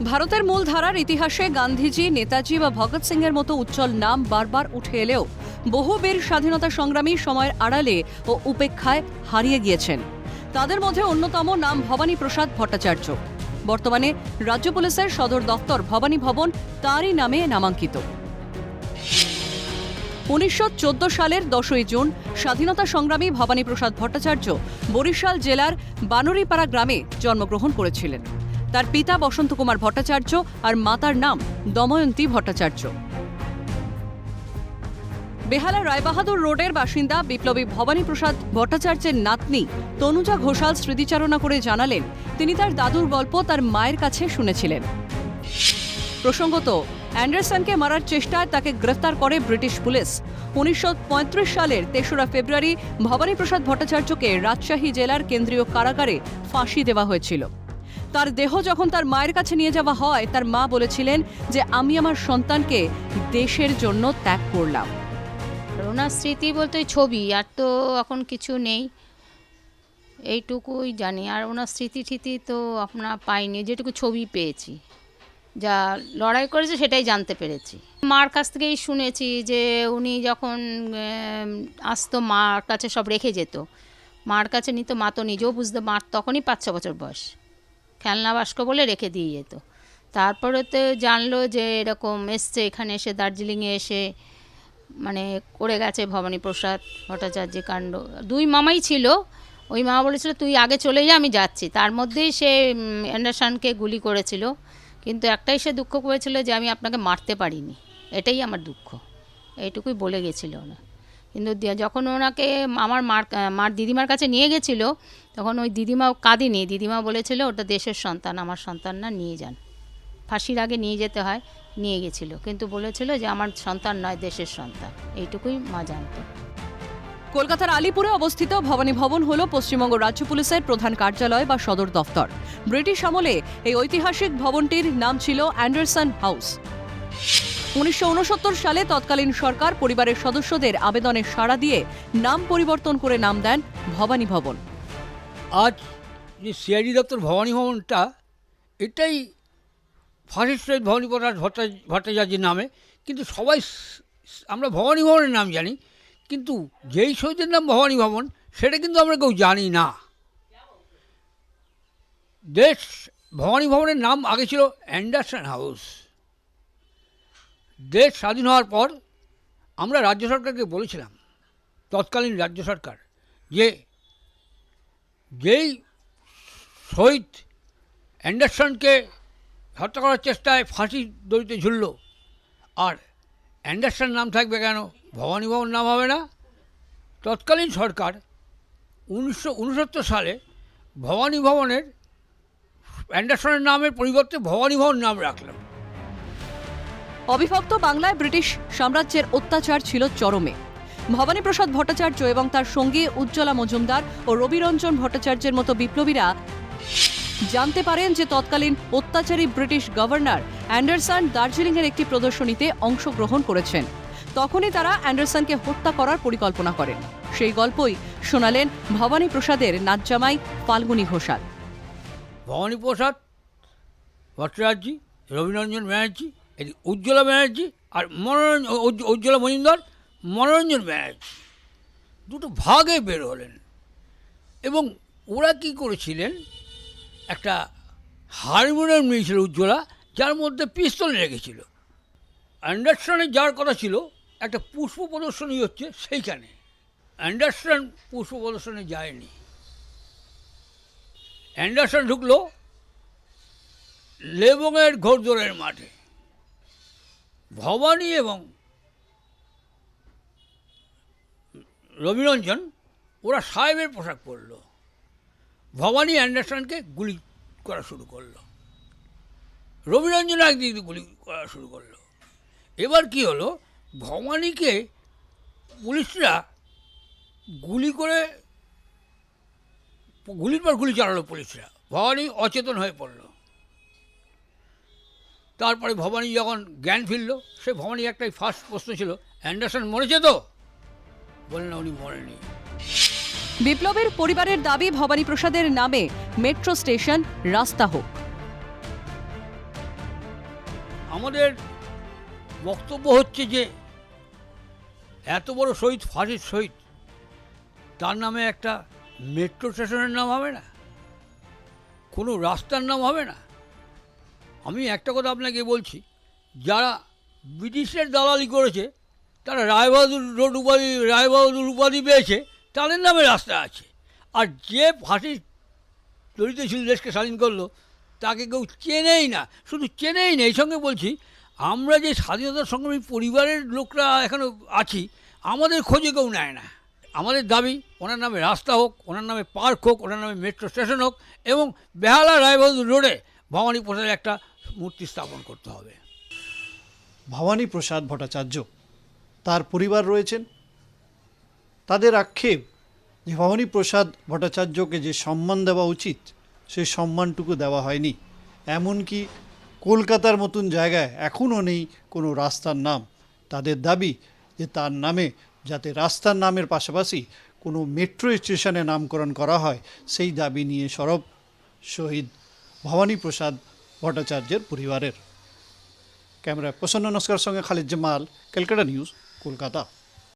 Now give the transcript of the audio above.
ভারতের মূল ধারার ইতিহাসে গান্ধীজি, নেতাজি বা ভগৎ সিংয়ের মতো উজ্জ্বল নাম বারবার উঠে এলেও বহু বীর স্বাধীনতা সংগ্রামী সময়ের আড়ালে ও উপেক্ষায় হারিয়ে গিয়েছেন। তাদের মধ্যে অন্যতম নাম ভবানী প্রসাদ ভট্টাচার্য। বর্তমানে রাজ্য পুলিশের সদর দফতর ভবানী ভবন তাঁরই নামে নামাঙ্কিত। 1914 সালের 10ই জুন স্বাধীনতা সংগ্রামী ভবানী প্রসাদ ভট্টাচার্য বরিশাল জেলার বানরিপাড়া গ্রামে জন্মগ্রহণ করেছিলেন। তার পিতা বসন্ত কুমার ভট্টাচার্য আর মাতার নাম দময়ন্তী ভট্টাচার্য। বেহালা রায়বাহাদুর রোডের বাসিন্দা বিপ্লবী ভবানী প্রসাদ ভট্টাচার্যের নাতনি তনুজা ঘোষাল স্মৃতিচারণা করে জানালেন, তিনি তার দাদুর গল্প তার মায়ের কাছে শুনেছিলেন। প্রসঙ্গত, অ্যান্ডারসনকে মারার চেষ্টায় তাকে গ্রেফতার করে ব্রিটিশ পুলিশ। 1935 সালের 3রা ফেব্রুয়ারি ভবানী প্রসাদ ভট্টাচার্যকে রাজশাহী জেলার কেন্দ্রীয় কারাগারে ফাঁসি দেওয়া হয়েছিল। তার দেহ যখন তার মায়ের কাছে নিয়ে যাওয়া হয়, তার মা বলেছিলেন যে আমি আমার সন্তানকে দেশের জন্য ত্যাগ করলাম। ওনার স্মৃতি বলতে ছবি, আর তো এখন কিছু নেই, এইটুকুই জানি। আর ওনার স্মৃতি তো আপনার পাইনি, যেটুকু ছবি পেয়েছি, যা লড়াই করেছে সেটাই জানতে পেরেছি। মার কাছ থেকেই শুনেছি যে উনি যখন আসতো মার কাছে সব রেখে যেত, মার কাছে নিত, মা তো নিজেও বুঝতো, মার তখনই 5-6 বছর বয়স, খেলনা বাস্ক বলে রেখে দিয়ে যেত। তারপরে তো জানলো যে এরকম এসছে, এখানে এসে দার্জিলিংয়ে এসে মানে করে গেছে ভবানী প্রসাদ ভট্টাচার্য কাণ্ড। 2 মামাই ছিল, ওই মামা বলেছিল তুই আগে চলে যা, আমি যাচ্ছি। তার মধ্যেই সে অ্যান্ডারসনকে গুলি করেছিল, কিন্তু একটাই সে দুঃখ করেছিল যে আমি আপনাকে মারতে পারিনি, এটাই আমার দুঃখ, এইটুকুই বলে গেছিল ওনা। কিন্তু যখন ওনাকে আমার মার দিদিমার কাছে নিয়ে গেছিল, তখন ওই দিদিমাও কাঁদিনি, দিদিমা বলেছিল ওটা দেশের সন্তান, আমার সন্তান না, নিয়ে যান। ফাঁসির আগে নিয়ে যেতে হয়, নিয়ে গেছিল, কিন্তু বলেছিল যে আমার সন্তান নয়, দেশের সন্তান, এইটুকুই মা জানত। কলকাতার আলিপুরে অবস্থিত ভবানী ভবন হল পশ্চিমবঙ্গ রাজ্য পুলিশের প্রধান কার্যালয় বা সদর দফতর। ব্রিটিশ আমলে এই ঐতিহাসিক ভবনটির নাম ছিল অ্যান্ডারসন হাউস। 1969 সালে তৎকালীন সরকার পরিবারের সদস্যদের আবেদনে সাড়া দিয়ে নাম পরিবর্তন করে নাম দেন ভবানী ভবন। আজ যে সিআইডি দপ্তর ভবানী ভবনটা, এটাই ফাঁসির শহীদ ভবানী প্রসাদ ভট্টাচার্যের নামে, কিন্তু সবাই আমরা ভবানী ভবনের নাম জানি, কিন্তু যেই শহীদের নাম ভবানী ভবন সেটা কিন্তু আমরা কেউ জানি না। ভবানী ভবনের নাম আগে ছিল অ্যান্ডারসন হাউস। দেশ স্বাধীন হওয়ার পর আমরা রাজ্য সরকারকে বলেছিলাম, তৎকালীন রাজ্য সরকার, যে যেই শহীদ অ্যান্ডারসনকে হত্যা করার চেষ্টায় ফাঁসি দড়িতে ঝুলল, আর অ্যান্ডারসন নাম থাকবে কেন, ভবানী ভবন নাম হবে না? তৎকালীন সরকার 1969 সালে ভবানী ভবনের অ্যান্ডারসনের নামের পরিবর্তে ভবানী ভবন নাম রাখলাম। অবিভক্ত বাংলায় ব্রিটিশ সাম্রাজ্যের অত্যাচার ছিল চরমে। ভবানী প্রসাদ ভট্টাচার্য এবং তার সঙ্গী উজ্জ্বলা মজুমদার ও রবিরঞ্জন ভট্টাচার্যের মতো বিপ্লবীরা জানতে পারেন যে তৎকালীন অত্যাচারী ব্রিটিশ গভর্নর অ্যান্ডারসন দার্জিলিংয়ের একটি প্রদর্শনীতে অংশগ্রহণ করেছেন। তখনই তারা অ্যান্ডারসনকে হত্যা করার পরিকল্পনা করেন। সেই গল্পই শোনালেন ভবানী প্রসাদের নাতজামাই ফাল্গুনী ঘোষাল। ভবানী প্রসাদ ভট্টাচার্য, রবিরঞ্জন ব্যানার্জি, উজ্জ্বলা ব্যানার্জি, আর উজ্জ্বলা মজুমদার, মনোরঞ্জন ব্যানার্জি, দুটো ভাগে বের হলেন। এবং ওরা কী করেছিলেন, একটা হারমোনিয়াম নিয়েছিল উজ্জ্বলা, যার মধ্যে পিস্তল রেখেছিল। অ্যান্ডারসনের যার কথা ছিল একটা পুষ্প প্রদর্শনী হচ্ছে সেইখানে, অ্যান্ডারসন পুষ্প প্রদর্শনে যায়নি। অ্যান্ডারসন ঢুকলো লেবংয়ের ঘোড়দৌড়ের মাঠে। ভবানী এবং রবিরঞ্জন ওরা সাহেবের পোশাক পরল। ভবানী অ্যান্ডারসনকে গুলি করা শুরু করলো, রবিরঞ্জন একদিক দিয়ে গুলি করা শুরু করলো। এবার কি হলো, ভবানীকে পুলিশরা গুলির পর গুলি চালালো পুলিশরা। ভবানী অচেতন হয়ে পড়ল। তারপরে ভবানী যখন জ্ঞান ফিরল, সে ভবানী একটাই ফার্স্ট প্রশ্ন ছিল, অ্যান্ডারসন মরেছে তো? বললেন উনি মরেনি। বিপ্লবের পরিবারের দাবি ভবানী প্রসাদের নামে মেট্রো স্টেশন, রাস্তা হোক। আমাদের বক্তব্য হচ্ছে যে এত বড় শহীদ, ফাঁসির শহীদ, তার নামে একটা মেট্রো স্টেশনের নাম হবে না, কোনো রাস্তার নাম হবে না। আমি একটা কথা আপনাকে বলছি, যারা ব্রিটিশের দালালি করেছে তারা রায়বাহাদুর রোড উপাধি, রায়বাহাদুর উপাধি পেয়েছে, তাদের নামে রাস্তা আছে। আর যে ফাঁসি দড়িতে ছিল, দেশকে স্বাধীন করলো, তাকে কেউ চেনেই না। শুধু চেনেই না, এই সঙ্গে বলছি আমরা যে স্বাধীনতা সংগ্রামী পরিবারের লোকরা এখনও আছি, আমাদের খোঁজে কেউ নেয় না। আমাদের দাবি ওনার নামে রাস্তা হোক, ওনার নামে পার্ক হোক, ওনার নামে মেট্রো স্টেশন হোক, এবং বেহালা রায়বাহাদুর রোডে ভবানী প্রসাদের একটা মূর্তি স্থাপন করতে হবে। ভবানী প্রসাদ ভট্টাচার্য, তার পরিবার রয়েছেন, তাদের আক্ষেপ যে ভবানী প্রসাদ ভট্টাচার্যকে যে সম্মান দেওয়া উচিত সেই সম্মানটুকু দেওয়া হয়নি। এমনকি কলকাতার মতন জায়গায় এখনও নেই কোনো রাস্তার নাম। তাদের দাবি যে তার নামে যাতে রাস্তার নামের পাশাপাশি কোনো মেট্রো স্টেশনে নামকরণ করা হয়, সেই দাবি নিয়ে সরব শহীদ ভবানী প্রসাদ ভট্টাচার্যের পরিবারের। ক্যামেরায় প্রসন্ন নস্করের সঙ্গে খালিদ জামাল, ক্যালকাটা নিউজ, কলকাতা।